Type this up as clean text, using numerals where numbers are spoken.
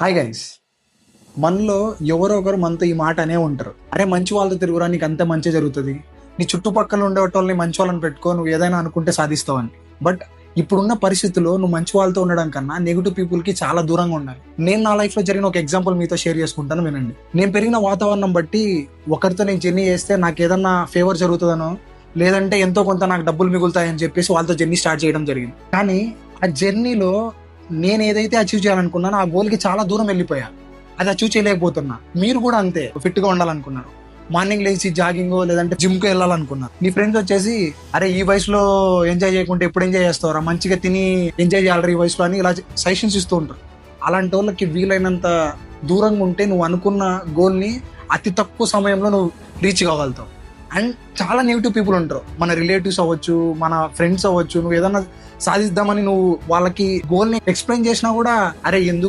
Hi guys, మనలో ఎవరో ఒకరు మనతో ఈ మాట అనే ఉంటారు, అరే మంచి వాళ్ళతో తిరుగురా నీకు అంతే మంచి జరుగుతుంది, నీ చుట్టుపక్కల ఉండేటోళ్ళని మంచి వాళ్ళని పెట్టుకో, నువ్వు ఏదైనా అనుకుంటే సాధిస్తావని. బట్ ఇప్పుడున్న పరిస్థితుల్లో నువ్వు మంచి వాళ్ళతో ఉండడం కన్నా నెగిటివ్ పీపుల్కి చాలా దూరంగా ఉండాలి. నేను నా లైఫ్లో జరిగిన ఒక ఎగ్జాంపుల్ మీతో షేర్ చేసుకుంటాను, వినండి. నేను పెరిగిన వాతావరణం బట్టి ఒకరితో నేను జర్నీ చేస్తే నాకు ఏదన్నా ఫేవర్ జరుగుతుందనో లేదంటే ఎంతో కొంత నాకు డబ్బులు మిగులుతాయని చెప్పేసి వాళ్ళతో జర్నీ స్టార్ట్ చేయడం జరిగింది. కానీ ఆ జర్నీలో నేను ఏదైతే అచీవ్ చేయాలనుకున్నానో ఆ గోల్కి చాలా దూరం వెళ్ళిపోయా, అది అచీవ్ చేయలేకపోతున్నా. మీరు కూడా అంతే, ఫిట్గా ఉండాలనుకున్నారు, మార్నింగ్ లేచి జాగింగో లేదంటే జిమ్కి వెళ్ళాలనుకున్నారు. నీ ఫ్రెండ్స్ వచ్చేసి అరే ఈ వయసులో ఎంజాయ్ చేయకుంటే ఎప్పుడు ఎంజాయ్ చేస్తావురా, మంచిగా తిని ఎంజాయ్ చేయాలరా ఈ వయసులో అని ఇలా సజెషన్స్ ఇస్తూ ఉంటారు. అలాంటి వాళ్ళకి వీలైనంత దూరంగా ఉంటే నువ్వు అనుకున్న గోల్ని అతి తక్కువ సమయంలో నువ్వు రీచ్ కాగలుగుతావు. అండ్ చాలా నెగిటివ్ పీపుల్ ఉంటారు, మన రిలేటివ్స్ అవ్వచ్చు, మన ఫ్రెండ్స్ అవ్వచ్చు. నువ్వు ఏదన్నా సాధిద్దామని నువ్వు వాళ్ళకి గోల్ని ఎక్స్ప్లెయిన్ చేసినా కూడా అరే ఎందుకు